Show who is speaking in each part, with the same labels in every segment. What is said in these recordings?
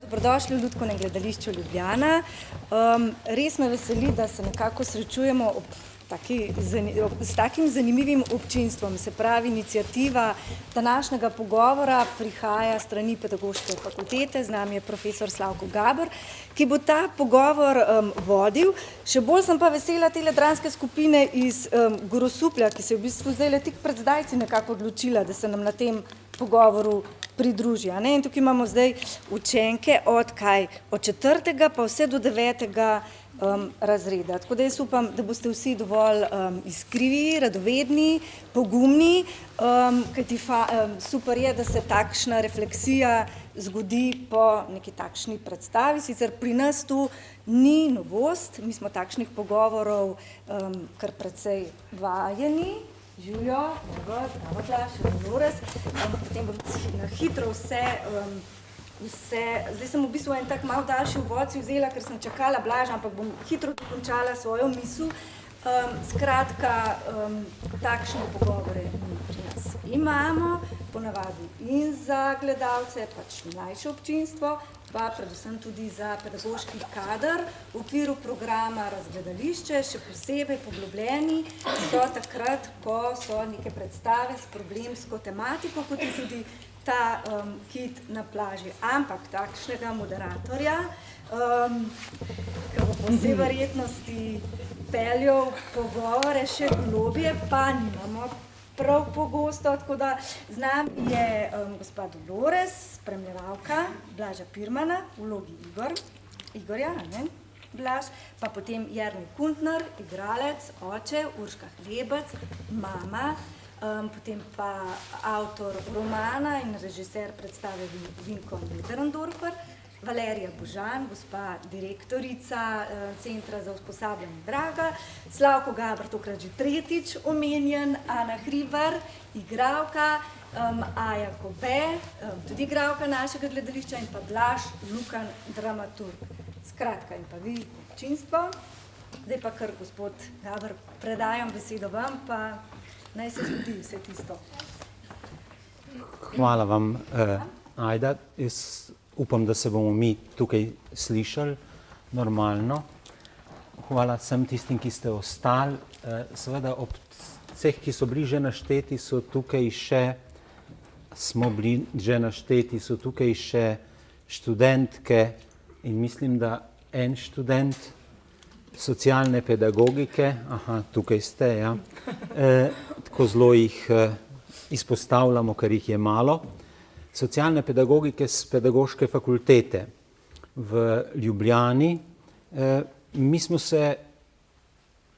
Speaker 1: Dobrodošli v Lutkovnem gledališču Ljubljana. Res me veseli, da se nekako srečujemo s takim zanimivim občinstvom. Se pravi, iniciativa današnjega pogovora prihaja strani Pedagoške fakultete, z nami je profesor Slavko Gaber, ki bo ta pogovor vodil. Še bolj sem pa vesela tele dramske skupine iz Grosuplja, ki se je v bistvu zdajle tik pred zdajci nekako odločila, da se nam na tem pogovoru pridruži. In tukaj imamo zdaj učenke od 4. pa vse do 9. razreda. Tako da jaz upam, da boste vsi dovolj iskrivi, radovedni, pogumni, kajti super je, da se takšna refleksija zgodi po neki takšni predstavi. Sicer pri nas tu ni novost, mi smo takšnih pogovorov kar precej vajeni. Julio, zdravo Blaž, Dolores, potem bom na hitro vse, zdaj sem v bistvu en tak malo daljši uvod si vzela, ker sem čakala Blaža, ampak bom hitro dokončala svojo misel. Skratka, takšne pogovore mi pri nas imamo, ponavadi in za gledalce, pač mlajše občinstvo, pa predvsem tudi za pedagoški kader. V okviru programa Razgledališče, še posebej poglobljeni, so takrat, ko so neke predstave s problemsko tematiko, kot je tudi ta Kit na plaži. Ampak takšnega moderatorja, ki bo po vsej verjetnosti peljal pogovore še globje, pa nimamo prav pogosto, tako da z nami je gospa Dolores, spremljevalka Blaža Pirmana v vlogi Igorja, Blaž, pa potem Jernej Kuntner, igralec, oče, Urška Hlebec, mama, potem pa avtor romana in režiser predstave Vinko Möderndorfer, Valerija Božan, gospa direktorica Centra za usposabljanje Draga, Slavko Gaber, tokrat že tretjič omenjen, Ana Hribar, igralka, Aja Kobe, tudi igralka našega gledališča, in pa Blaž Lukan, dramaturg. Skratka, in pa vi, občinstvo. Zdaj pa kar, gospod Gaber, predajam besedo vam, pa naj se zgodi vse tisto.
Speaker 2: Hvala vam, Ajda. Jaz upam, da se bomo mi tukaj slišali normalno. Hvala vsem tistim, ki ste ostali. Seveda ob vseh, ki so bili že našteti, so tukaj še študentke in mislim, da en študent socialne pedagogike, tukaj ste, ja. Tako zelo jih izpostavljamo, ker jih je malo. Socialne pedagogike z Pedagoške fakultete v Ljubljani. Mi smo se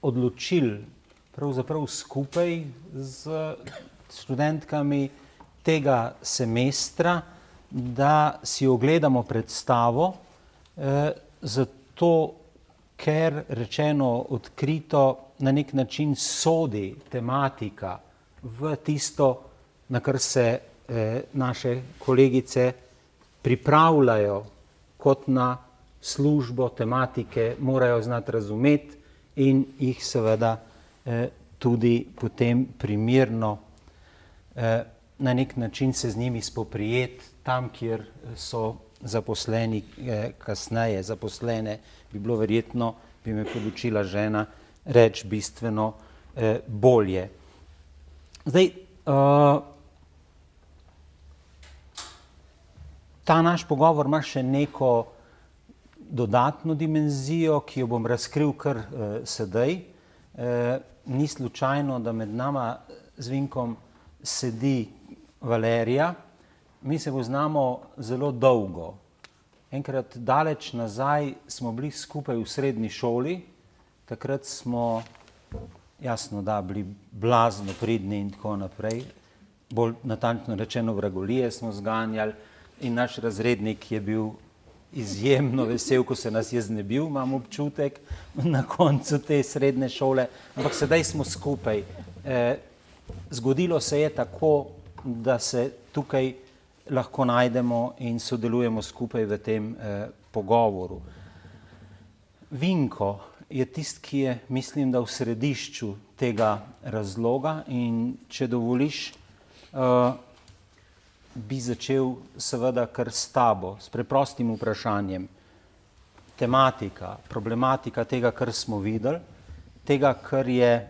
Speaker 2: odločili pravzaprav skupaj z študentkami tega semestra, da si ogledamo predstavo, zato ker rečeno odkrito na nek način sodi tematika v tisto, na kar se naše kolegice pripravljajo kot na službo tematike, morajo znati razumeti in jih seveda tudi potem primerno na nek način se z njimi spoprijeti tam, kjer so zaposleni, kasneje zaposlene, bi bilo verjetno, bi me podučila žena, reči bistveno bolje. Zdaj, ta naš pogovor ima še neko dodatno dimenzijo, ki jo bom razkril kar sedaj. Ni slučajno, da med nama z Vinkom sedi Valerija. Mi se poznamo zelo dolgo. Enkrat daleč nazaj smo bili skupaj v srednji šoli. Takrat smo, jasno da, bili blazno pridni in tako naprej. Bolj natančno rečeno vragolije smo zganjali. In naš razrednik je bil izjemno vesel, ko se nas je znebil, imam občutek, na koncu te srednje šole. Ampak sedaj smo skupaj. Zgodilo se je tako, da se tukaj lahko najdemo in sodelujemo skupaj v tem pogovoru. Vinko je tisti, ki je, mislim, da v središču tega razloga in če dovoliš, bi začel seveda kar s tabo, s preprostim vprašanjem. Tematika, problematika tega, kar smo videli, tega, kar je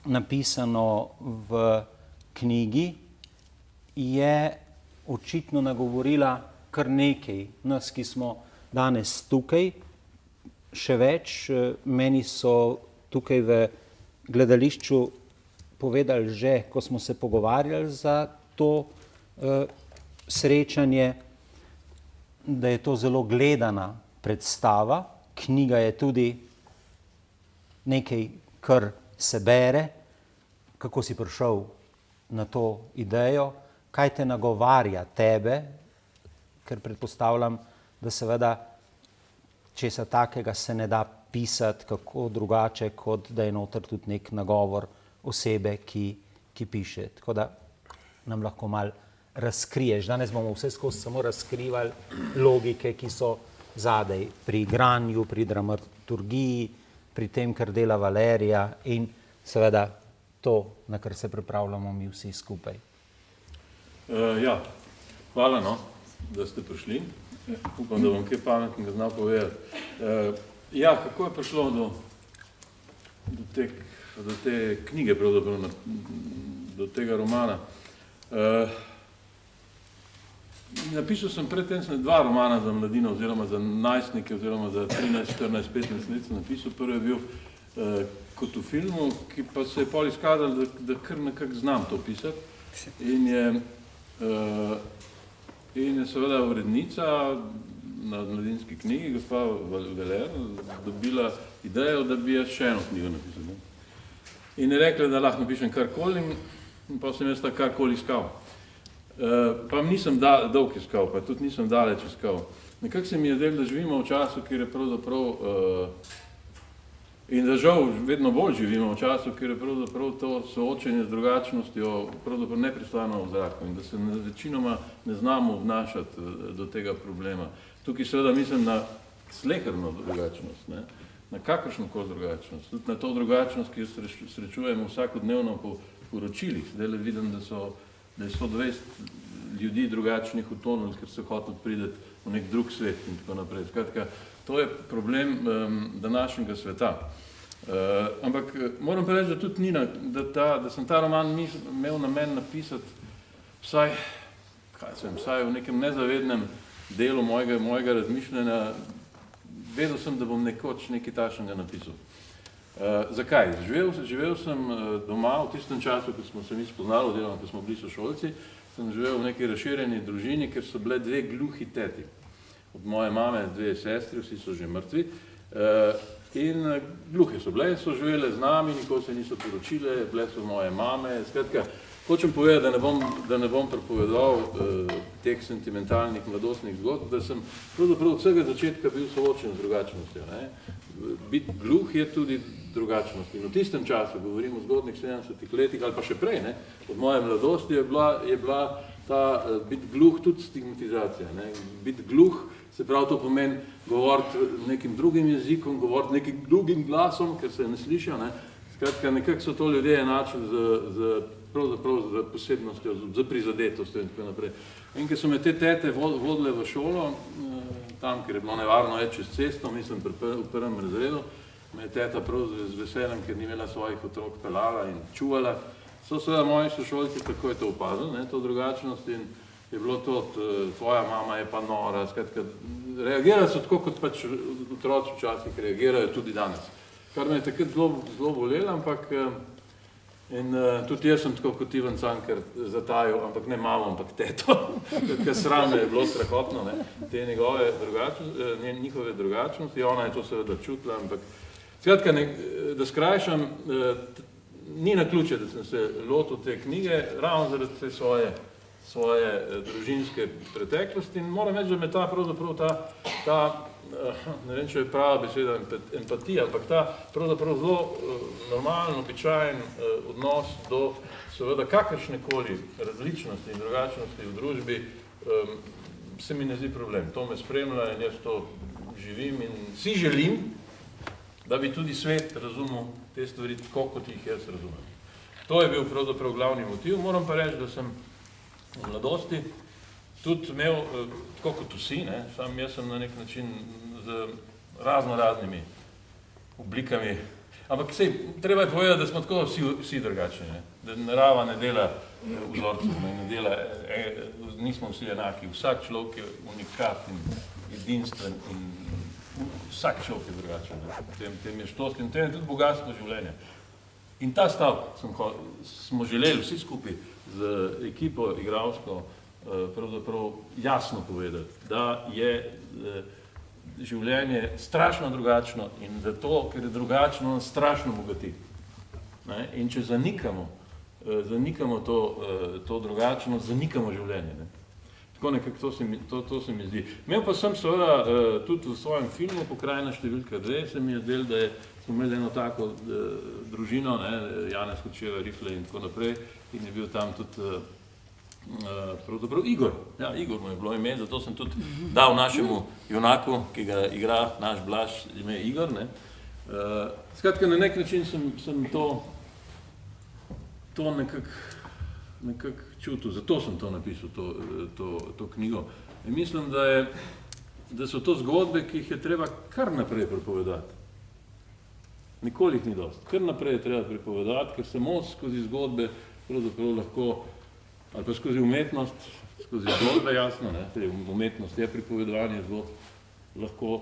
Speaker 2: napisano v knjigi, je očitno nagovorila kar nekaj nas, ki smo danes tukaj. Še več, meni so tukaj v gledališču povedali že, ko smo se pogovarjali za to srečanje, da je to zelo gledana predstava. Knjiga je tudi nekaj, kar se bere. Kako si prišel na to idejo? Kaj te nagovarja tebe? Ker predpostavljam, da seveda česa takega se ne da pisati kako drugače, kot da je noter tudi nek nagovor osebe, ki piše. Tako da nam lahko malo razkriješ. Danes bomo vse skozi samo razkrivali logike, ki so zadej pri igranju, pri dramaturgiji, pri tem, kar dela Valerija in seveda to, na kar se pripravljamo mi vsi skupaj.
Speaker 3: Ja, hvala, no, da ste prišli. Upam, da bom kaj pametnega znal povedati. Ja, kako je prišlo do te knjige, pravzaprav, do tega romana? Napisal sem predtem dva romana za mladino, oziroma za najstnike, oziroma za 13, 14, 15 let sem napisal. Prvi je bil kot v filmu, ki pa se je pol izkazal, da kar nekako znam to pisati. In je seveda urednica na mladinski knjigi, gospa Valer, dobila idejo, da bi jaz še eno knjigo napisal. In je rekla, da lahko napišem karkoli, in pa sem jaz karkoli iskal. Pa nisem dolg iskal, pa tudi nisem daleč iskal. Nekako se mi je zdelo, da živimo v času, kjer je pravzaprav, in da žal vedno bolj živimo v času, kjer je pravzaprav to soočenje z drugačnostjo pravzaprav nepristojno v zraku in da se večinoma ne znamo obnašati do tega problema. Tukaj seveda mislim na sleherno drugačnost, ne? Na kakršnokoli drugačnost, tudi na to drugačnost, ki jo srečujemo vsakodnevno po poročilih. Zdaj vidim, da je 120 ljudi drugačnih utonili, ker so hoteli priti v nek drug svet in tako naprej. Skratka, to je problem današnjega sveta. Ampak moram pa reči, da tudi ni, da sem ta roman imel namen napisati vsaj v nekem nezavednem delu mojega razmišljanja. Vedel sem, da bom nekoč nekaj takšnega napisal. Zakaj? Živel sem doma v tistem času, ko smo se mi spoznali, oziroma ko smo bili sošolci, sem živel v neki razširjeni družini, ker so bile dve gluhi teti. Od moje mame dve sestri, vsi so že mrtvi, in gluhe so bile in so živele z nami, nikoli se niso poročile, bile so moje mame. Skratka, hočem povedati, da ne bom pripovedal teh sentimentalnih mladostnih zgodb, da sem pravzaprav od vsega začetka bil soočen z drugačnostjo. Biti gluh je tudi drugačnost. In v tistem času, govorim o zgodnih 70-ih letih, ali pa še prej, od moje mladosti je bila ta biti gluh tudi stigmatizacija. Biti gluh, se pravi, to pomeni govoriti nekim drugim jezikom, govoriti nekim drugim glasom, ker se ne sliša. Skratka, nekako so to ljudje enačili z posebnostjo, z prizadetostjo in tako naprej. In ker so me te tete vodile v šolo, tam, ker je bilo nevarno čez cesto, mislim, v prvem razredu, me je teta z veseljem, ker ni imela svojih otrok, pelala in čuvala. So seveda moji sošolci takoj to opazili, to drugačnost, in je bilo to, tvoja mama je pa nora. Skratka, reagirali so tako, kot pač otroci včasih reagirajo tudi danes. Kar me je takrat zelo bolelo, ampak in tudi jaz sem tako kot Ivan Cankar zatajal, ampak ne mamo, ampak teto. Ker sram je bilo strahotno, te njihove drugačnosti, ona je to seveda čutila, ampak skratka, da skrajšam, ni naključje, da sem se lotil te knjige, ravno zaradi te svoje družinske preteklosti, in moram reči, da me ta ne vem, če je prava beseda empatija, ampak ta pravzaprav zelo normalen, običajen odnos do seveda kakršnekoli različnosti in drugačnosti v družbi se mi ne zdi problem. To me spremlja in jaz to živim in si želim, da bi tudi svet razumel te stvari tako, kot jih jaz razumem. To je bil pravzaprav glavni motiv. Moram pa reči, da sem v mladosti, tudi imel, tako kot vsi, ne, sam jaz sem na nek način z raznimi oblikami, ampak sej, treba je povedati, da smo tako vsi drugačni, ne, da narava ne dela vzorcev, ne dela, nismo vsi enaki, vsak človek je unikat in edinstven in vsak človek je drugačen, tem je štost in tem je tudi bogatstvo življenja. In ta stav smo želeli vsi skupaj z ekipo igralsko pravzaprav jasno povedati, da je življenje strašno drugačno in zato, ker je drugačno, nas strašno bogati. In če zanikamo to drugačnost, zanikamo življenje. Ne? Tako nekako to se mi zdi. Imel pa sem seveda tudi v svojem filmu Pokrajina številka 2, se mi je zdelo, da smo imeli eno tako družino, ne, Janez Kočeva, Rifle in tako naprej, in je bil tam tudi pravzaprav Igor. Ja, Igor mu je bilo ime, zato sem tudi dal našemu junaku, ki ga igra naš Blaž, ime Igor. Ne. Skratka, na nek način sem to nekako čutil, zato sem to napisal, to knjigo. In mislim, da so to zgodbe, ki jih je treba kar naprej pripovedati. Nikoli jih ni dosti. Kar naprej je treba pripovedati, ker samo skozi zgodbe pravzaprav lahko, ali pa skozi umetnost, skozi zgodbe, jasno, ne, umetnost je pripovedovanje zgodb, lahko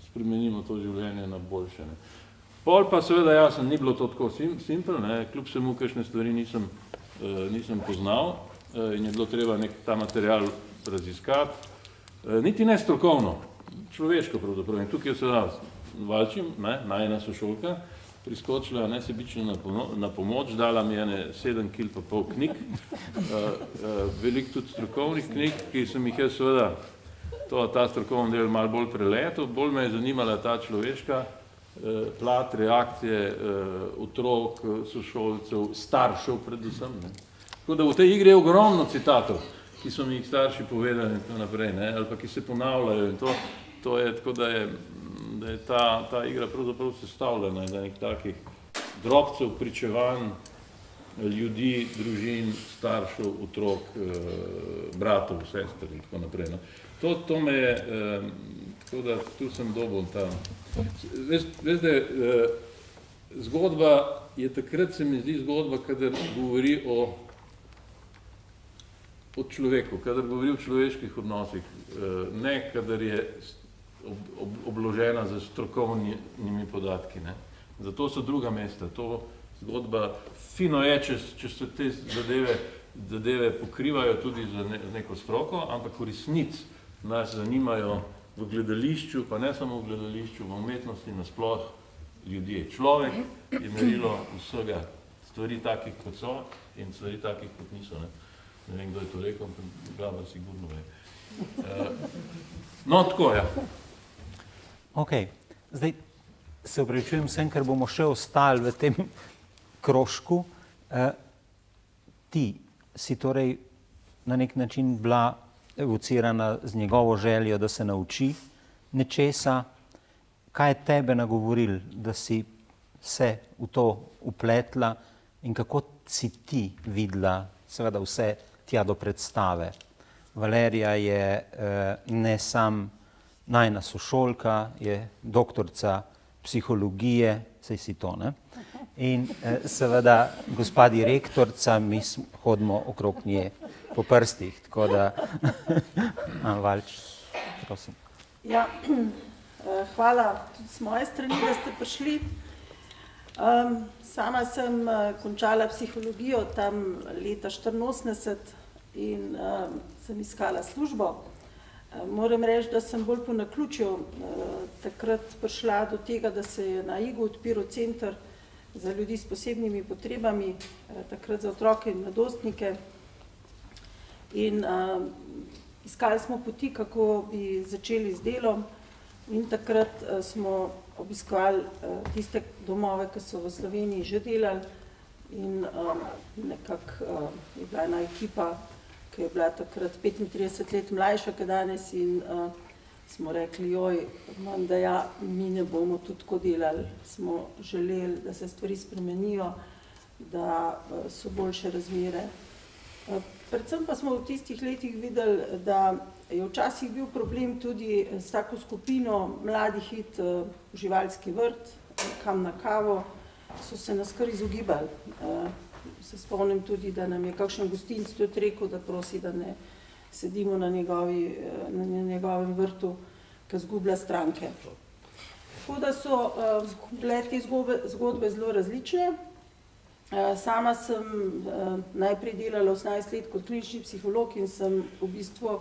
Speaker 3: spremenimo to življenje na boljše. Ne. Pol pa seveda jasno, ni bilo to tako simpel, ne, kljub vsemu kakšne stvari nisem poznal in je bilo treba ta material raziskati. Niti ne strokovno, človeško pravzaprav. In tukaj je seveda Valčim, najina sošolka, priskočila nesebično na pomoč, dala mi je 7,5 kg knjig, veliko tudi strokovnih knjig, ki sem jih jaz seveda ta strokovni del malo bolj preletel, bolj me je zanimala ta človeška plat, reakcije otrok, sošolcev, staršev predvsem. Ne. Tako da v tej igri je ogromno citatov, ki so mi jih starši povedali in tako naprej, ne, ali pa ki se ponavljajo in to je tako, da je ta igra pravzaprav sestavljena iz nekih takih drobcev, pričevanj, ljudi, družin, staršev, otrok, bratov, sester in tako naprej. No. To me je, tako da tu sem dobil ta. Veste, zgodba je takrat, se mi zdi, zgodba, kadar govori o človeku, kadar govori o človeških odnosih, ne kadar je obložena z strokovnimi podatki. Ne. Zato so druga mesta. To zgodba fino je, če se te zadeve pokrivajo tudi z neko stroko, ampak v resnici nas zanimajo v gledališču, pa ne samo v gledališču, v umetnosti nasploh ljudje. Človek je merilo vsega, stvari takih, kot so in stvari takih, kot niso. Ne vem, kdo je to rekel, ampak glava sigurno ve. No, tako, ja.
Speaker 2: Ok, zdaj se opravičujem vsem, ker bomo še ostali v tem krožku. Ti si torej na nek način bila evocirana z njegovo željo, da se nauči nečesa. Kaj je tebe nagovoril, da si se v to upletla in kako si ti videla seveda vse tja do predstave? Valerija je ne sam najina sošolka, je doktorica psihologije, saj si to, ne? In seveda gospa direktorica, mi hodimo okrog nje po prstih, tako da Valč, prosim.
Speaker 4: Ja, hvala tudi z moje strani, da ste prišli. Sama sem končala psihologijo tam leta 1984 in sem iskala službo. Moram reči, da sem bolj po naključju takrat prišla do tega, da se je na Igu odpiral center za ljudi s posebnimi potrebami, takrat za otroke in mladostnike. In iskali smo poti, kako bi začeli z delom in takrat smo obiskovali tiste domove, ki so v Sloveniji že delali in nekako je bila ena ekipa, ki je bila takrat 35 let mlajša kot danes in smo rekli, joj, da ja, mi ne bomo tudi tako delali. Smo želeli, da se stvari spremenijo, da so boljše razmere. Predvsem pa smo v tistih letih videli, da je včasih bil problem tudi s tako skupino mladih iti v živalski vrt, kam na kavo, so se nas kar izogibali. Se spomnim tudi, da nam je kakšen gostinc tudi rekel, da prosi, da ne sedimo na njegovem vrtu, ki zgublja stranke. Tako da so bile te zgodbe zelo različne. Sama sem najprej delala 18 let kot klinični psiholog in sem v bistvu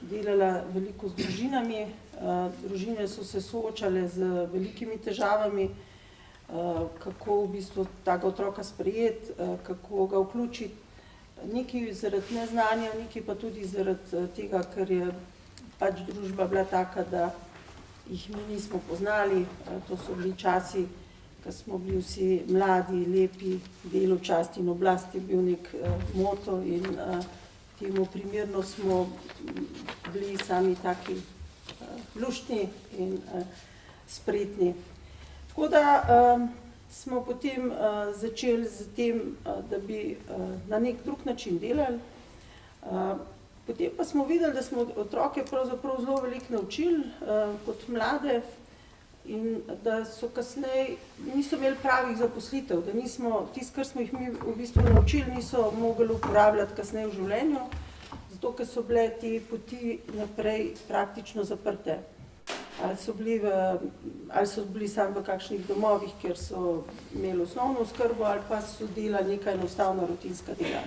Speaker 4: delala veliko z družinami. Družine so se soočale z velikimi težavami, kako v bistvu takega otroka sprejeti, kako ga vključiti. Nekaj zaradi neznanja, nekaj pa tudi zaradi tega, ker je pač družba bila taka, da jih mi nismo poznali. To so bili časi, ko smo bili vsi mladi, lepi, delo, čast in oblast je bil nek moto in temu primerno smo bili sami taki luštni in spretni. Tako da smo potem začeli z tem, da bi na nek drug način delali. Potem pa smo videli, da smo otroke pravzaprav zelo veliko naučili kot mlade in da so kasneje niso imeli pravih zaposlitev, da nismo, tisto, kar smo jih mi v bistvu naučili, niso mogli uporabljati kasneje v življenju, zato ker so bile te poti naprej praktično zaprte. Ali so bili samo v kakšnih domovih, kjer so imeli osnovno oskrbo, ali pa so delali neka enostavna rutinska dela.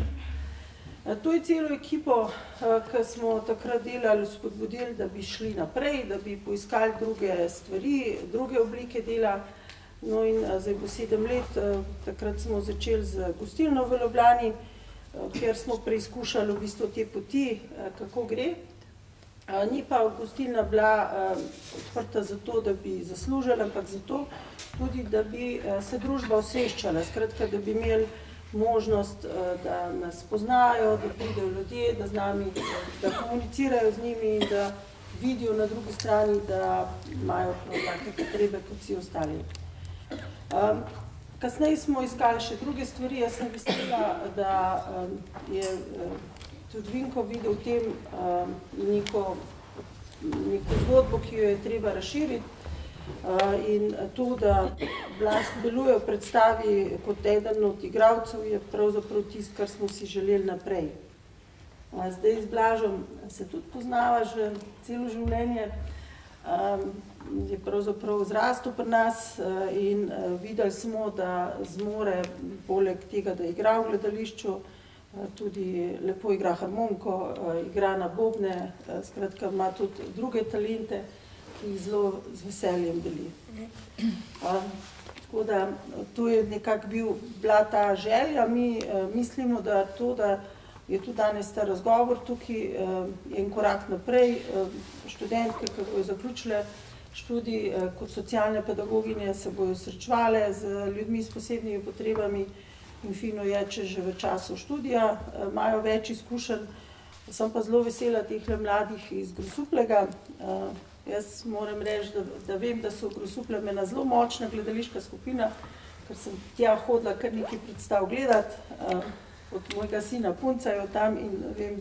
Speaker 4: To je celo ekipo, ki smo takrat delali, spodbudili, da bi šli naprej, da bi poiskali druge stvari, druge oblike dela. No in zdaj bo 7 let, takrat smo začeli z gostilno v Ljubljani, kjer smo preizkušali v bistvu te poti, kako gre. Ni pa gostilna bila odprta zato, da bi zaslužili, ampak zato tudi, da bi se družba osveščala, skratka, da bi imeli možnost, da nas poznajo, da pridejo ljudje, da z nami, da komunicirajo z njimi in da vidijo na drugi strani, da imajo take potrebe kot vsi ostali. Kasneje smo iskali še druge stvari. Jaz sem mislila, da je tudi Vinko videl v tem neko zgodbo, ki jo je treba razširiti. In to, da Blaž deluje v predstavi kot eden od igralcev, je pravzaprav tisto, kar smo si želeli naprej. Zdaj z Blažem se tudi poznava že celo življenje, je pravzaprav zrastel pri nas in videli smo, da zmore, poleg tega, da igra v gledališču, tudi lepo igra harmoniko, igra na bobne, skratka ima tudi druge talente, ki jih zelo z veseljem deli. Tako da to je nekako bila ta želja. Mi mislimo, da to, da je tudi danes ta razgovor tukaj, je en korak naprej. Študentke, ki bojo zaključile študij kot socialne pedagoginje, se bojo srečevale z ljudmi s posebnimi potrebami in fino je, če že v času študija imajo več izkušenj. Sem pa zelo vesela teh mladih iz Grosuplja. Jaz moram reči, da vem, da so v Grosuplju ena zelo močna gledališka skupina, ker sem tja hodila kar nekaj predstav gledati. Od mojega sina puncajo tam in vem,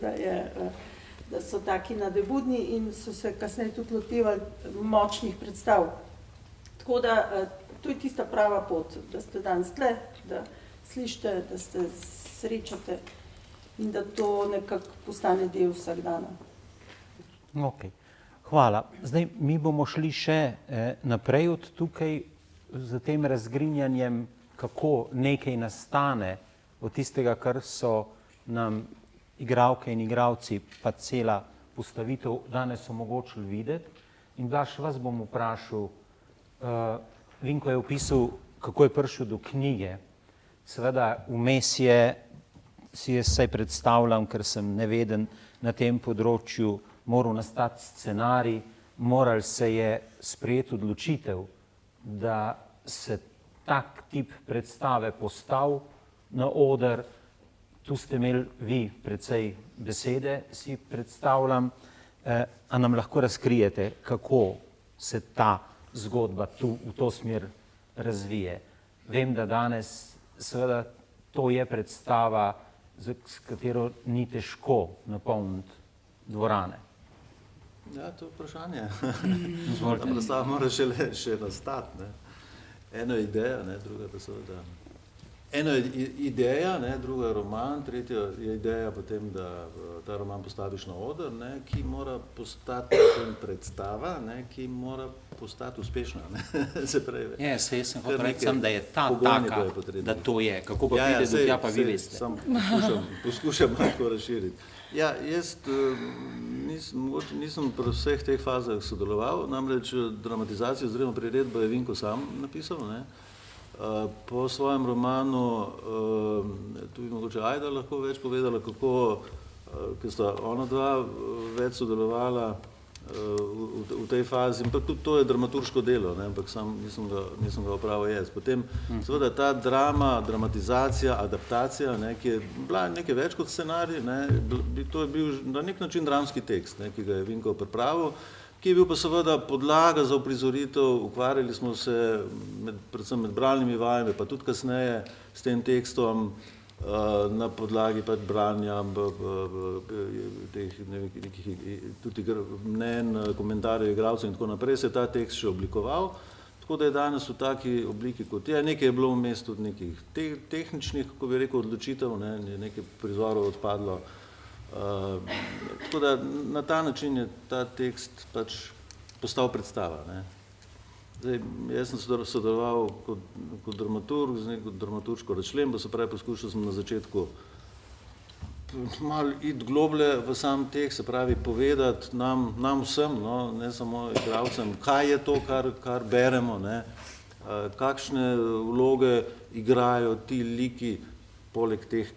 Speaker 4: da so taki nadebudni in so se kasneje tudi lotevali močnih predstav. Tako da to je tista prava pot, da ste danes tle, da slišite, da se srečate in da to nekako postane del vsakdana.
Speaker 2: Ok, hvala. Zdaj, mi bomo šli še naprej od tukaj z tem razgrinjanjem, kako nekaj nastane od tistega, kar so nam igralke in igralci, pa cela postavitev danes omogočili videti. In Blaž, vas bom vprašal, Vinko je opisal, kako je prišel do knjige. Seveda, vmes si jaz vsaj predstavljam, ker sem neveden na tem področju, moral nastati scenarij, moral se je sprejeti odločitev, da se tak tip predstave postavi na oder. Tu ste imeli vi precej besede, si predstavljam. A nam lahko razkrijete, kako se ta zgodba tu v to smer razvije? Vem, da danes seveda to je predstava, s katero ni težko napolniti dvorane?
Speaker 5: Ja, to je vprašanje. Ta predstava mora še nastati. Ne. Eno je ideja, ne, druga pa seveda. Eno je ideja, ne, druga je roman, tretja je ideja potem, da ta roman postaviš na oder, ne, ki mora postati predstava, ne, ki mora postati uspešna. Ne. Se pravi,
Speaker 2: Jaz sem hotel
Speaker 5: kar
Speaker 2: reči,
Speaker 5: nekaj
Speaker 2: da je ta
Speaker 5: pogoni
Speaker 2: taka,
Speaker 5: pa je potrebno.
Speaker 2: da to je. Kako pa pride do tja, pa vi veste.
Speaker 5: Sam poskušam malo razširiti. Ja, jaz nisem pri vseh teh fazah sodeloval, namreč dramatizacijo oziroma priredbo je Vinko sam napisal, ne. Po svojem romanu, tu bi mogoče Ajda lahko več povedala, kako, ker sta ona dva več sodelovala v tej fazi, ampak tudi to je dramaturško delo, ne, ampak sam nisem ga opravil jaz. Potem seveda ta dramatizacija, adaptacija, ne, ki je bila nekaj več kot scenarij, ne, to je bil na nek način dramski tekst, ne, ki ga je Vinko pripravil, ki je bil pa seveda podlaga za uprizoritev, ukvarjali smo se predvsem med bralnimi vajami, pa tudi kasneje s tem tekstom na podlagi pač branja teh nekih tudi mnenj, komentarjev igralcev in tako naprej se je ta tekst še oblikoval, tako da je danes v taki obliki kot je. Nekaj je bilo vmes tudi nekih tehničnih, kako bi rekel, odločitev, ne, nekaj prizorov odpadlo. Tako da na ta način je ta tekst pač postal predstava. Ne. Zdaj, jaz sem sodeloval kot dramaturg, z neko dramaturško razčlembo, se pravi, poskušal sem na začetku malo iti globlje v sam tekst, se pravi, povedati nam vsem, no, ne samo igralcem, kaj je to, kar beremo, ne, kakšne vloge igrajo ti liki, poleg teh,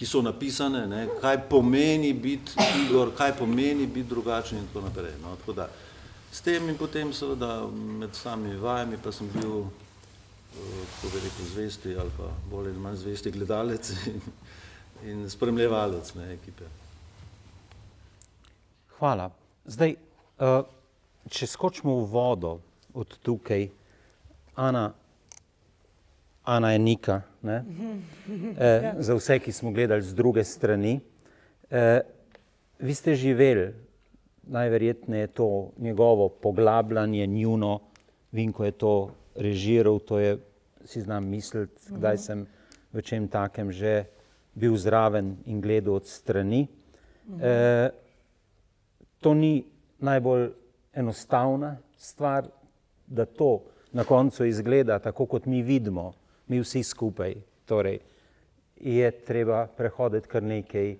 Speaker 5: ki so napisane, ne, kaj pomeni biti Igor, kaj pomeni biti drugačen in tako naprej. No, tako da, s tem in potem seveda med samimi vajami pa sem bil, kako bi rekel, zvesti ali pa bolj ali manj zvesti gledalec in spremljevalec, ne, ekipe.
Speaker 2: Hvala. Zdaj, če skočimo v vodo od tukaj, Ana je Nika, ne? Za vse, ki smo gledali z druge strani. Vi ste živeli, najverjetneje to njegovo poglabljanje, njuno, Vinko je to režiral, to je, si znam misliti, kdaj sem v čem takem že bil zraven in gledal od strani. To ni najbolj enostavna stvar, da to na koncu izgleda tako, kot mi vidimo, mi vsi skupaj, torej je treba prehoditi kar nekaj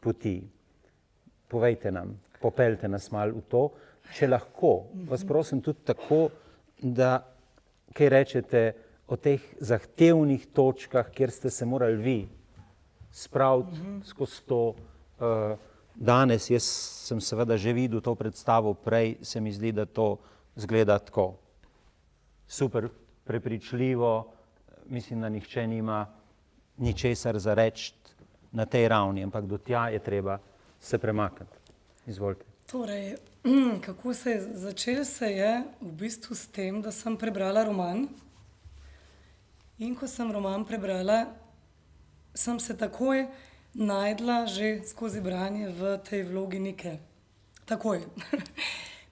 Speaker 2: poti. Povejte nam, popeljte nas malo v to, če lahko, vas prosim tudi tako, da kaj rečete o teh zahtevnih točkah, kjer ste se morali vi spraviti skozi to. Danes, jaz sem seveda že videl to predstavo prej, se mi zdi, da to zgleda tako super prepričljivo, mislim, da nihče nima ničesar za reči na tej ravni, ampak do tja je treba se premakniti. Izvolite.
Speaker 6: Torej, kako se je začelo, se je v bistvu s tem, da sem prebrala roman in ko sem roman prebrala, sem se takoj najdla že skozi branje v tej vlogi Nike. Takoj.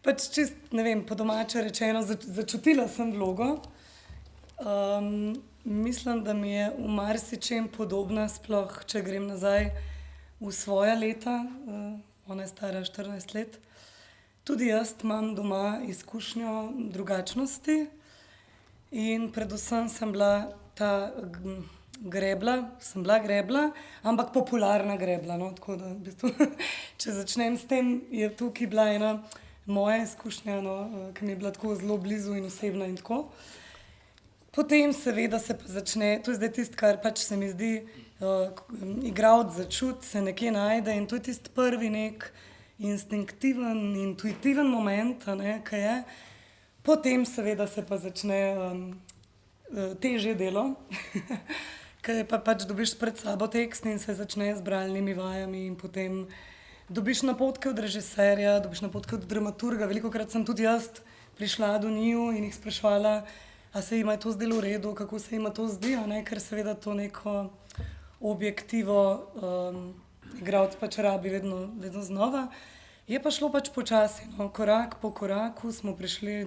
Speaker 6: Pač čist, ne vem, po domače rečeno, začutila sem vlogo. Mislim, da mi je v marsičem podobna, sploh če grem nazaj v svoja leta, ona je stara 14 let. Tudi jaz imam doma izkušnjo drugačnosti in predvsem sem bila ta grebla, ampak popularna grebla, no, tako da v bistvu, če začnem s tem, je tukaj bila ena moja izkušnja, no, ki mi je bila tako zelo blizu in osebna in tako. Potem seveda se pa začne, to je zdaj tisto, kar pač se mi zdi, igralec začuti, se nekje najde in to je tisti prvi nek instinktiven, intuitiven moment, ne, kaj je. Potem seveda se pa začne težje delo, kaj pa pač dobiš pred sabo tekst in se začne z bralnimi vajami in potem dobiš napotke od režiserja, dobiš napotke od dramaturga. Velikokrat sem tudi jaz prišla do njiju in jih spraševala, a se jima je to zdelo v redu, kako se jima to zdi, ne? Ker seveda to neko objektivo, igralec pač rabi vedno znova. Je pa šlo pač počasi, no, korak po koraku smo prišli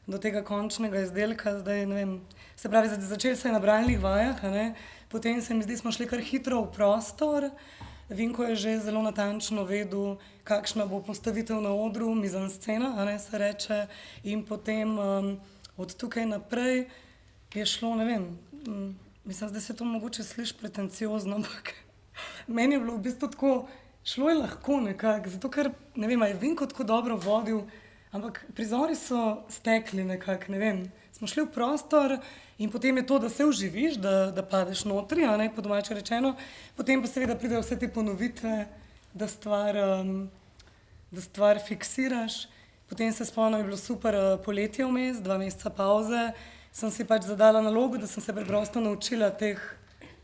Speaker 6: do tega končnega izdelka, zdaj ne vem, se pravi, začeli se je na bralnih vajah, a ne, potem se mi zdi, smo šli kar hitro v prostor, Vinko je že zelo natančno vedel, kakšna bo postavitev na odru, mizanscena, a ne, se reče, in potem od tukaj naprej je šlo, ne vem, mislim, da se to mogoče sliši pretenciozno, ampak meni je bilo v bistvu tako, šlo je lahko nekako, zato ker, ne vem, je Vinko tako dobro vodil, ampak prizori so stekli nekako, ne vem. Smo šli v prostor in potem je to, da se vživiš, da padeš notri, a ne, po domače rečeno, potem pa seveda pridejo vse te ponovitve, da stvar fiksiraš. Potem se spomnim, je bilo super poletje vmes, 2 meseca pauze, sem si pač zadala nalogo, da sem se preprosto naučila teh,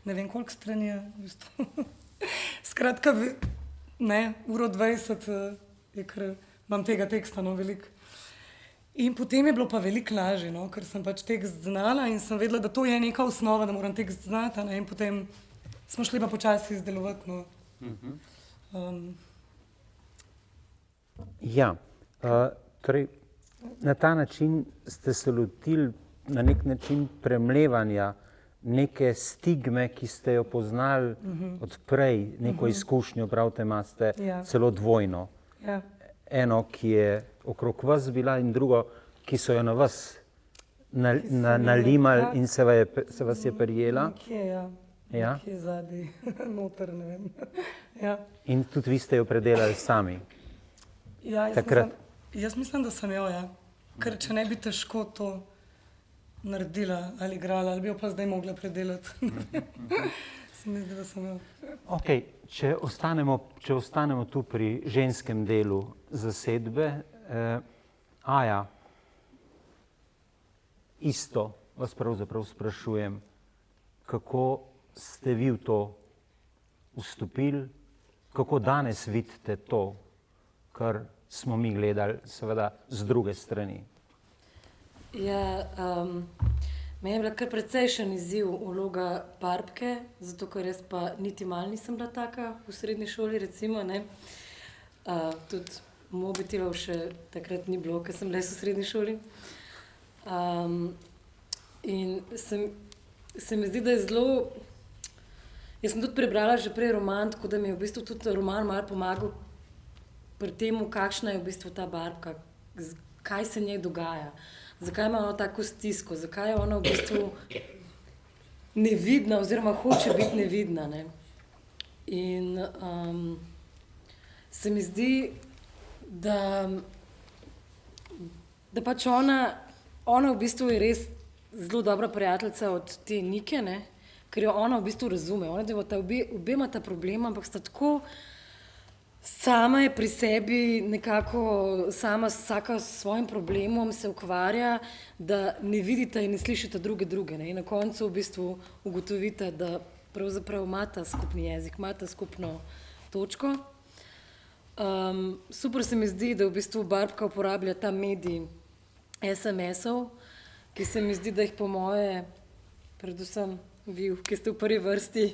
Speaker 6: ne vem koliko strani je, v bistvu. Skratka, ne, 1:20 je, ker imam tega teksta, no, veliko. In potem je bilo pa veliko lažje, no, ker sem pač tekst znala in sem vedela, da to je neka osnova, da moram tekst znati, ne, in potem smo šli pa počasi izdelovati, no.
Speaker 2: Ja, torej, na ta način ste se lotili na nek način premlevanja neke stigme, ki ste jo poznali od prej, neko izkušnjo, pravite, imate celo dvojno.
Speaker 6: Ja.
Speaker 2: Eno, ki je okrog vas bila, in drugo, ki so jo na vas nalimali in se vas je prijela.
Speaker 6: Nekje, ja.
Speaker 2: Ja.
Speaker 6: Nekje zadaj, noter, ne vem. Ja.
Speaker 2: In tudi vi ste jo predelali sami.
Speaker 6: Ja, jaz mislim, da sem jo, ja. Ker če ne bi težko to naredila ali igrala, ali bi jo pa zdaj mogla predelati. Se mi zdi, da sem jo.
Speaker 2: Ok, če ostanemo tu pri ženskem delu zasedbe, Aja, isto vas pravzaprav sprašujem, kako ste vi v to vstopili, kako danes vidite to, kar smo mi gledali, seveda z druge strani.
Speaker 7: Ja, meni je bila kar precejšen izziv vloga Barbke, zato ker jaz pa niti malo nisem bila taka v srednji šoli, recimo, ne. Tudi mobitelov še takrat ni bilo, ker sem bila v srednji šoli. In se mi zdi, da je zelo... Jaz sem tudi prebrala že prej roman, tako da mi je v bistvu tudi roman malo pomagal pri temu, kakšna je v bistvu ta Barbka, kaj se njej dogaja, zakaj ima ona tako stisko, zakaj je ona v bistvu nevidna oziroma hoče biti nevidna, ne. In se mi zdi, da pač ona v bistvu je res zelo dobra prijateljica od te Nike, ne, ker jo ona v bistvu razume. Ona obe ima ta problem, ampak sta tako, sama je pri sebi nekako, sama vsaka s svojim problemom se ukvarja, da ne vidita in ne slišita druge, ne. In na koncu v bistvu ugotovita, da pravzaprav imata skupni jezik, imata skupno točko. Super se mi zdi, da v bistvu Barbka uporablja ta medij SMS-ov, ki se mi zdi, da jih po moje, predvsem vi, ki ste v prvi vrsti,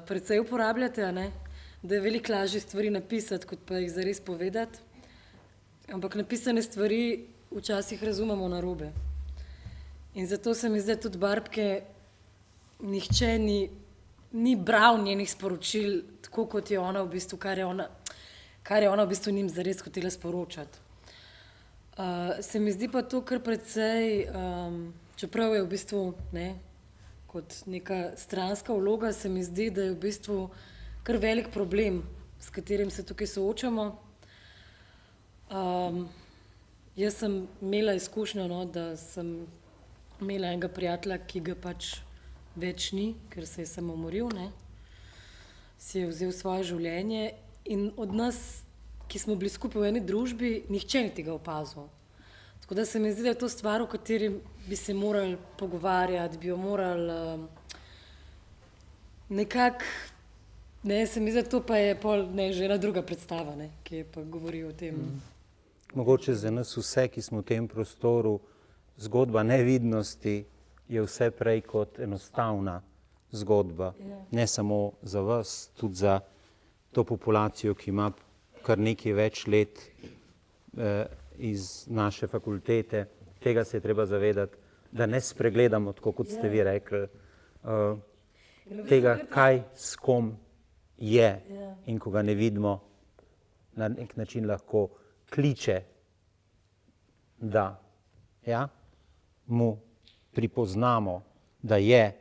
Speaker 7: precej uporabljate, a ne? Da je veliko lažje stvari napisati, kot pa jih zares povedati. Ampak napisane stvari včasih razumemo narobe. In zato se mi zdi, tudi Barbke nihče ni bral njenih sporočil tako, kot je ona v bistvu, kar je ona v bistvu njim zares hotela sporočati. Se mi zdi pa to kar precej, čeprav je v bistvu, ne, kot neka stranska vloga, se mi zdi, da je v bistvu kar velik problem, s katerim se tukaj soočamo. Jaz sem imela izkušnjo, no, da sem imela enega prijatelja, ki ga pač več ni, ker se je samomoril, ne. Si je vzel svoje življenje in od nas, ki smo bili skupaj v eni družbi, nihče ni tega opazil. Tako da se mi zdi, da je to stvar, o kateri bi se morali pogovarjati, bi jo morali nekako, ne, se mi zdi, da to pa je pol, ne, že ena druga predstava, ne, ki je pa govori o tem.
Speaker 2: Mogoče za nas vse, ki smo v tem prostoru, zgodba nevidnosti je vse prej kot enostavna zgodba. Ne samo za vas, tudi za to populacijo, ki ima kar nekaj več let iz naše fakultete. Tega se je treba zavedati, da ne spregledamo, tako kot ste vi rekli, tega, kaj s kom je in ko ga ne vidimo, na nek način lahko kliče, da mu pripoznamo, da je,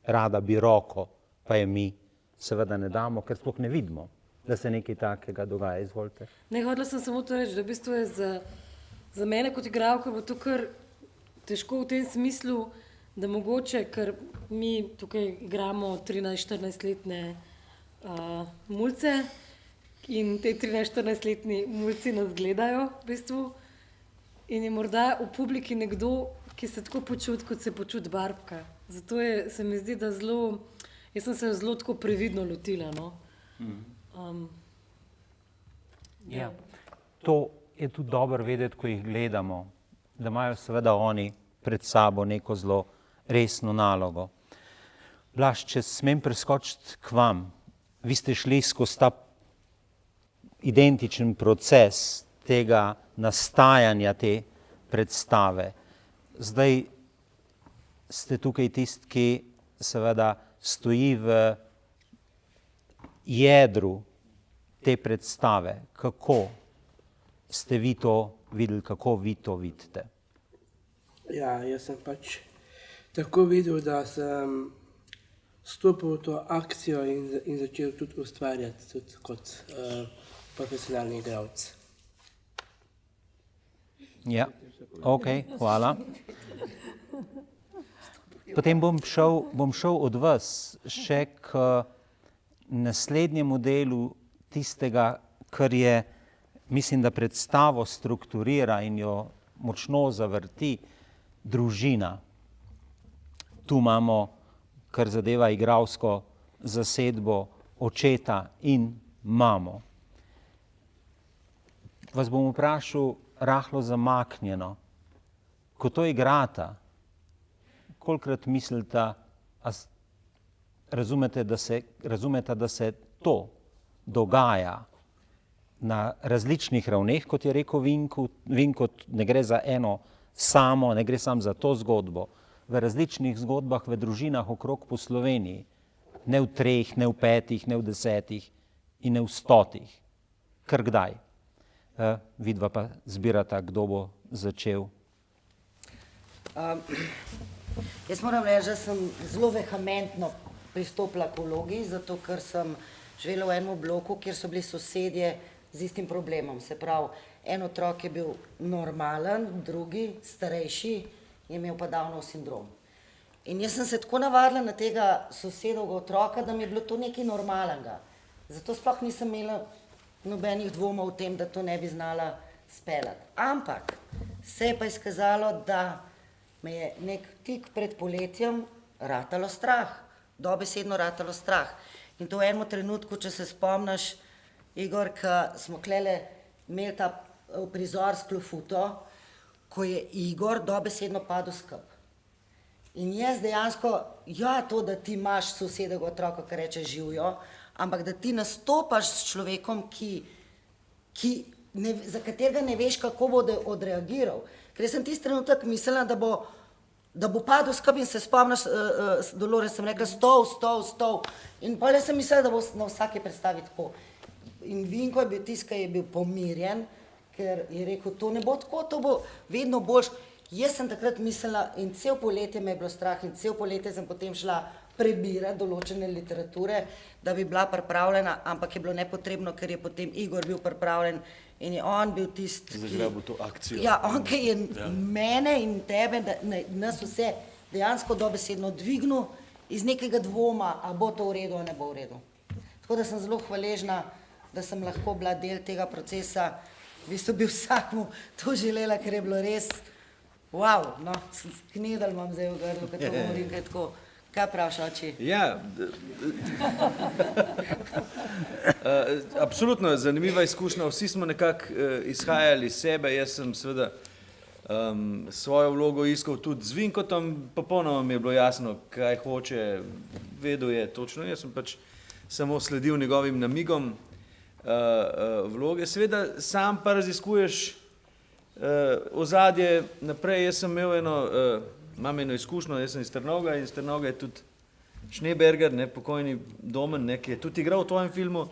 Speaker 2: rada bi roko, pa je mi seveda ne damo, ker sploh ne vidimo, da se nekaj takega dogaja. Izvolite.
Speaker 7: Ne, hodila sem samo to reči, da v bistvu je za mene kot igralko bo to kar težko v tem smislu, da mogoče, ker mi tukaj igramo 13-14-letne mulce in te 13-14-letni mulci nas gledajo v bistvu in je morda v publiki nekdo, ki se tako počuti, kot se počuti Barbka. Zato se mi zdi, da jaz sem se zelo tako previdno lotila, no.
Speaker 2: Ja. To je tudi dobro vedeti, ko jih gledamo, da imajo seveda oni pred sabo neko zelo resno nalogo. Blaž, če smem preskočiti k vam, vi ste šli skozi ta identičen proces tega nastajanja te predstave. Zdaj ste tukaj tisti, ki seveda stoji v jedru te predstave. Kako ste vi to videli, kako vi to vidite?
Speaker 8: Ja, jaz sem pač tako videl, da sem stopil v to akcijo in začel tudi ustvarjati tudi kot profesionalni igralec.
Speaker 2: Ja, ok, hvala. Potem bom šel od vas še k naslednjemu delu tistega, kar je, mislim, da predstavo strukturira in jo močno zavrti, družina. Tu imamo, kar zadeva igralsko zasedbo, očeta in mamo. Vas bom vprašal rahlo zamaknjeno, ko to igrata, kolikrat mislite, razumete, da se to dogaja na različnih ravneh, kot je rekel Vinko, ne gre za eno samo, ne gre samo za to zgodbo, v različnih zgodbah v družinah okrog po Sloveniji, ne v 3, ne v 5, ne v 10 in ne v 100. Kar kdaj? Vidva pa zbirata, kdo bo začel.
Speaker 9: Jaz moram reči, da sem zelo vehementno pristopila k vlogi, zato ker sem živela v enem bloku, kjer so bili sosedje z istim problemom. Se pravi, en otrok je bil normalen, drugi, starejši, je imel pa Downov sindrom. In jaz sem se tako navadila na tega sosedovega otroka, da mi je bilo to nekaj normalnega. Zato sploh nisem imela nobenih dvomov o tem, da to ne bi znala speljati. Ampak se je pa izkazalo, da me je nek tik pred poletjem ratalo strah, dobesedno ratalo strah. In to v enem trenutku, če se spomniš, Igor, ko smo klele imeli ta prizor s klofuto, ko je Igor dobesedno padel skup. In jaz dejansko, ja, to, da ti imaš sosedega otroka, ki reče živijo, ampak da ti nastopaš s človekom, za katerega ne veš, kako bo odreagiral. Ker jaz sem tisti trenutek mislila, da bo padel skup in se spomniš, Dolores sem rekla, stol. In potem sem mislila, da bo na vsaki predstavi tako. In Vinko je bil tisti, ki je bil pomirjen, ker je rekel, to ne bo tako, to bo vedno boljš. Jaz sem takrat mislila in cel poletje me je bilo strah in cel poletje sem potem šla prebirati določene literature, da bi bila pripravljena, ampak je bilo nepotrebno, ker je potem Igor bil pripravljen in je on bil tisti,
Speaker 5: Zagrabil to akcijo.
Speaker 9: Ja, on, ki je mene in tebe, nas vse dejansko dobesedno dvignil iz nekega dvoma, a bo to v redu, a ne bo v redu. Tako da sem zelo hvaležna, da sem lahko bila del tega procesa. V bistvu bi vsakmu to želela, ker je bilo res, wow, no, knedel imam zdaj v grlu, kad to govorim, kaj tako. Kaj praviš, oči?
Speaker 10: Ja, absolutno zanimiva izkušnja. Vsi smo nekako izhajali iz sebe. Jaz sem seveda svojo vlogo iskal tudi z Vinkotom, popolnoma mi je bilo jasno, kaj hoče, vedel je točno, jaz sem pač samo sledil njegovim namigom vloge. Seveda sam pa raziskuješ ozadje naprej. Jaz sem imel imam eno izkušnjo, jaz sem iz Trnovega in iz Trnovega je tudi Schneeberger, pokojni Domen, ki je tudi igral v tvojem filmu.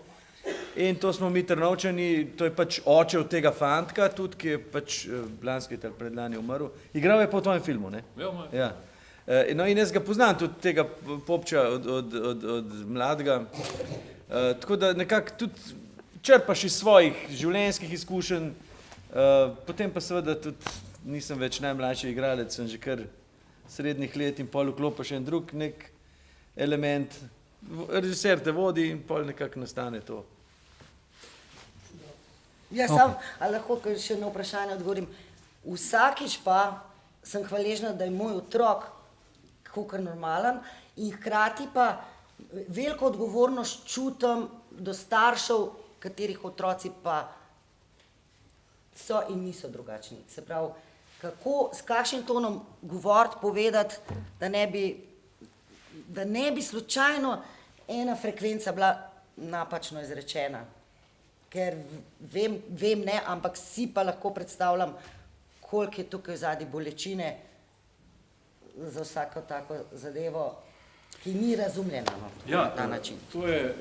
Speaker 10: In to smo mi Trnovčani, to je pač oče od tega fantka tudi, ki je pač lanski ali predlani umrl. Igral je po tvojem filmu, ne? Ja. No in jaz ga poznam tudi tega popča od mladega. Tako da nekako tudi črpaš iz svojih življenjskih izkušenj, potem pa seveda tudi nisem več najmlajši igralec, sem že kar srednjih let in pol vklopiš en drug nek element, režiser te vodi in pol nekako nastane to.
Speaker 9: Ja, sam, ali lahko še na vprašanje odgovorim. Vsakič pa sem hvaležna, da je moj otrok kakor normalen in hkrati pa veliko odgovornost čutim do staršev, katerih otroci pa so in niso drugačni. Se pravi, kako, s kakšnim tonom govoriti, povedati, da ne bi slučajno ena frekvenca bila napačno izrečena. Ker vem ne, ampak si pa lahko predstavljam, koliko je tukaj zadnji bolečine za vsako tako zadevo, ki ni razumljena na ta način.
Speaker 3: To je,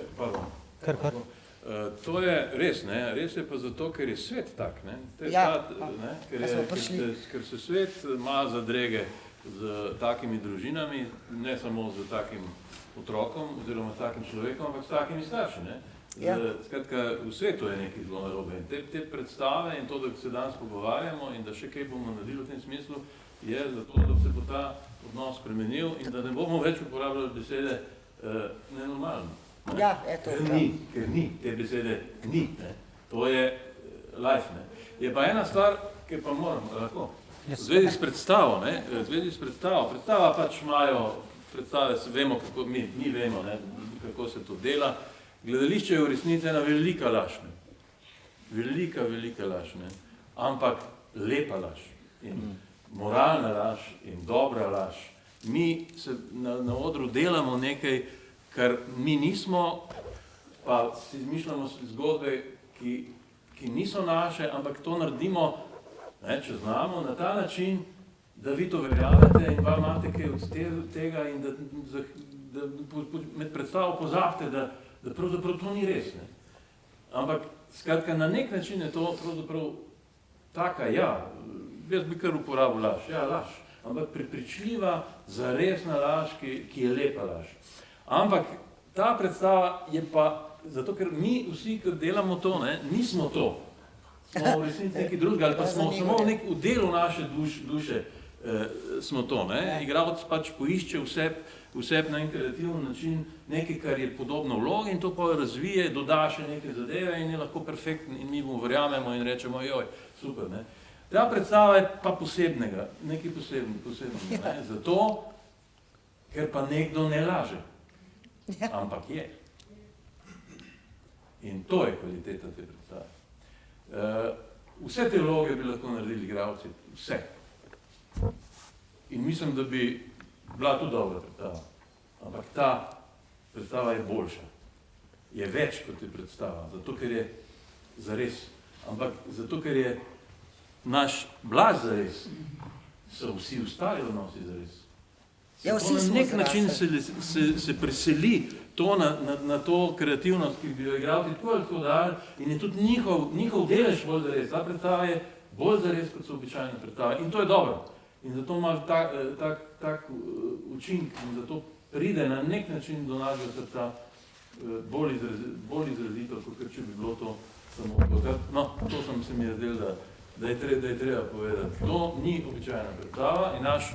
Speaker 3: to je res, ne? Res je pa zato, ker je svet tak, ne? Ker se svet ima zadrege z takimi družinami, ne samo z takim otrokom oziroma takim človekom, ampak s takimi starši, ne? Skratka, v svetu je nekaj zelo narobe. Te predstave in to, da se danes pogovarjamo in da še kaj bomo naredili v tem smislu, je zato, da se bo ta odnos spremenil in da ne bomo več uporabljali besede nenormalno.
Speaker 9: Ja, eto.
Speaker 3: Ker ni, te besede ni. To je life. Je pa ena stvar, ki pa moram, lahko, v zvezi s predstavo, predstava pač imajo, predstave vemo, kako, mi vemo, kako se to dela. Gledališče je v resnici ena velika laž, velika laž, ampak lepa laž in moralna laž in dobra laž. Mi se na odru delamo nekaj, kar mi nismo, pa si izmišljamo zgodbe, ki niso naše, ampak to naredimo, če znamo, na ta način, da vi to verjamete in vam imate kaj od tega in da med predstavo pozabite, da pravzaprav to ni res. Ampak, skratka, na nek način je to pravzaprav taka, jaz bi kar uporabil laž, laž, ampak prepričljiva, zaresna laž, ki je lepa laž. Ampak ta predstava je pa, zato ker mi vsi, ki delamo to, nismo to. Smo v resnici nekaj drugega, ali pa smo samo v delu naše duše smo to. Igralec pač poišče vse na en kreativen način, nekaj, kar je podobno vlogi in to pa razvije, doda še neke zadeve in je lahko perfekten in mi mu verjamemo in rečemo, joj, super. Ta predstava je pa posebnega, nekaj posebnega, zato, ker pa nekdo ne laže, ampak je. In to je kvaliteta te predstave. Vse te vloge bi lahko naredili igralci, vse. In mislim, da bi bila tudi dobra predstava, ampak ta predstava je boljša, je več kot je predstava, zato ker je zares, ampak zato ker je naš Blaž zares, so vsi ostali odnosi zares. Na nek način se preseli to na to kreativnost, ki bi jo igralci tako ali tako dali in je tudi njihov delež bolj zares. Ta predstava je bolj zares, kot so običajne predstave in to je dobro. In zato ima tak učink in zato pride na nek način do našega srca bolj izrazito, kot če bi bilo to samo pokazati. No, to se mi je zdelo, da je treba povedati. To ni običajna predstava in naš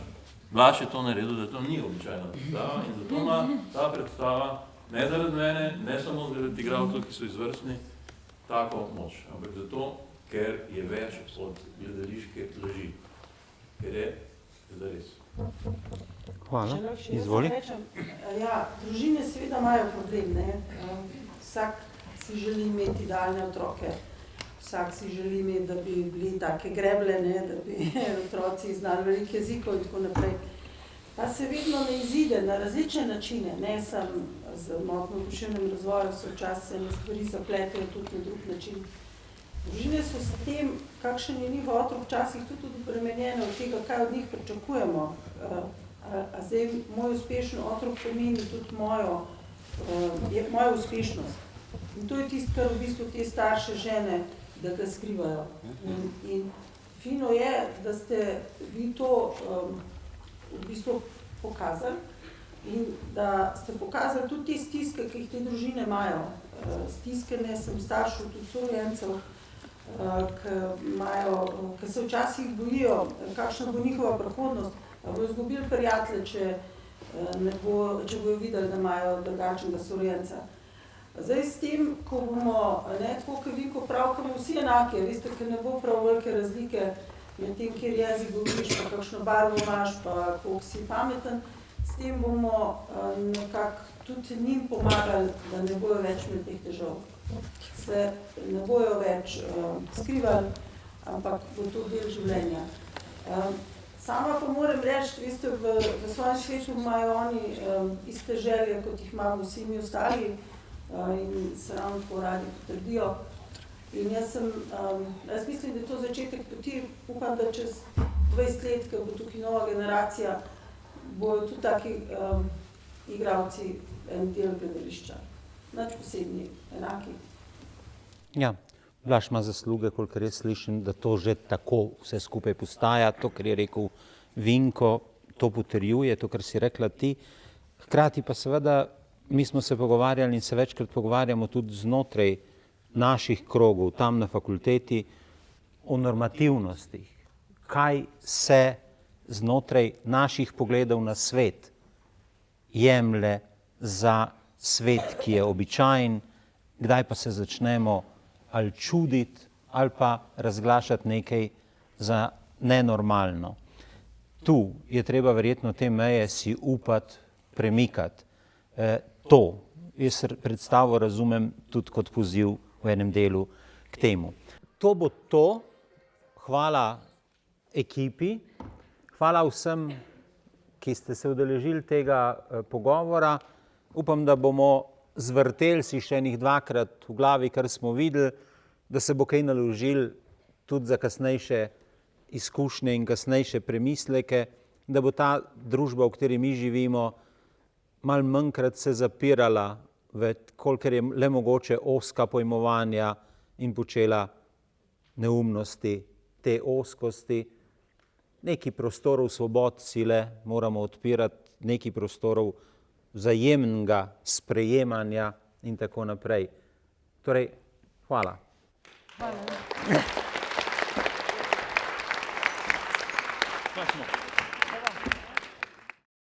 Speaker 3: Blaž je to naredil, da to ni običajna predstava in zato ima ta predstava, ne zaradi mene, ne samo zaradi igralcev, ki so izvrstni, tako moč, ampak zato, ker je več od gledališke laži. Ker je zares.
Speaker 2: Hvala. Izvoli.
Speaker 4: Družine seveda imajo problem, Vsak si želi imeti idealne otroke. vsak si želi imeti, da bi bili take greble, ne, da bi otroci znali veliko jezikov in tako naprej. Pa se vedno ne izide na različne načine, ne samo z motnjo v duševnem razvoju, so včasih se ne stvari zapletejo tudi na drug način. Družine so s tem, kakšen je njihov otrok, včasih tudi obremenjene od tega, kaj od njih pričakujemo. A zdaj moj uspešen otrok pomeni tudi mojo uspešnost. In to je tisto, kar v bistvu te starše žene, da ga skrivajo. In fino je, da ste vi to v bistvu pokazali in da ste pokazali tudi te stiske, ki jih te družine imajo. Stiske ne sem staršev, tudi sorojencev, ki se včasih bojijo, kakšna bo njihova prihodnost, bojo izgubili prijatelje, če bojo videli, da imajo drugačnega sorojenca. Zdaj s tem, ko bomo, tako kot vi, ko pravkamo vsi enake, veste, ker ne bo prav velike razlike med tem, kjer jezik govoriš, pa kakšno barvo imaš, pa koliko si pameten, s tem bomo nekako tudi njim pomagali, da ne bojo več med teh težav. Se ne bojo več skrivali, ampak bo to del življenja. Sama pa moram reči, veste, v svojem svetu imajo oni iste želje, kot jih imamo vsi mi ostali in se ravno tako radi potrdijo. In jaz mislim, da je to začetek poti, upam, da čez 20 let, ko bo tukaj nova generacija, bojo tudi taki igralci en del gledališča. Nič posebni, enaki.
Speaker 2: Ja, Blaž ima zasluge, kolikor jaz slišim, da to že tako vse skupaj postaja, to, kar je rekel Vinko, to potrjuje, to, kar si rekla ti. Hkrati pa seveda, mi smo se pogovarjali in se večkrat pogovarjamo tudi znotraj naših krogov, tam na fakulteti, o normativnostih. Kaj se znotraj naših pogledov na svet jemlje za svet, ki je običajen, kdaj pa se začnemo ali čuditi ali pa razglašati nekaj za nenormalno. Tu je treba verjetno te meje si upati premikati. To, jaz predstavo razumem tudi kot poziv v enem delu k temu. To bo to. Hvala ekipi, hvala vsem, ki ste se udeležili tega pogovora. Upam, da bomo zvrteli si še enih dvakrat v glavi, kar smo videli, da se bo kaj naložili tudi za kasnejše izkušnje in kasnejše premisleke, da bo ta družba, v kateri mi živimo, malo manjkrat se zapirala v kolikor je le mogoče ozka pojmovanja in počela neumnosti te ozkosti. Nekaj prostorov svobod si le moramo odpirati, nekaj prostorov vzajemnega sprejemanja in tako naprej. Torej, hvala.
Speaker 3: Pa smo.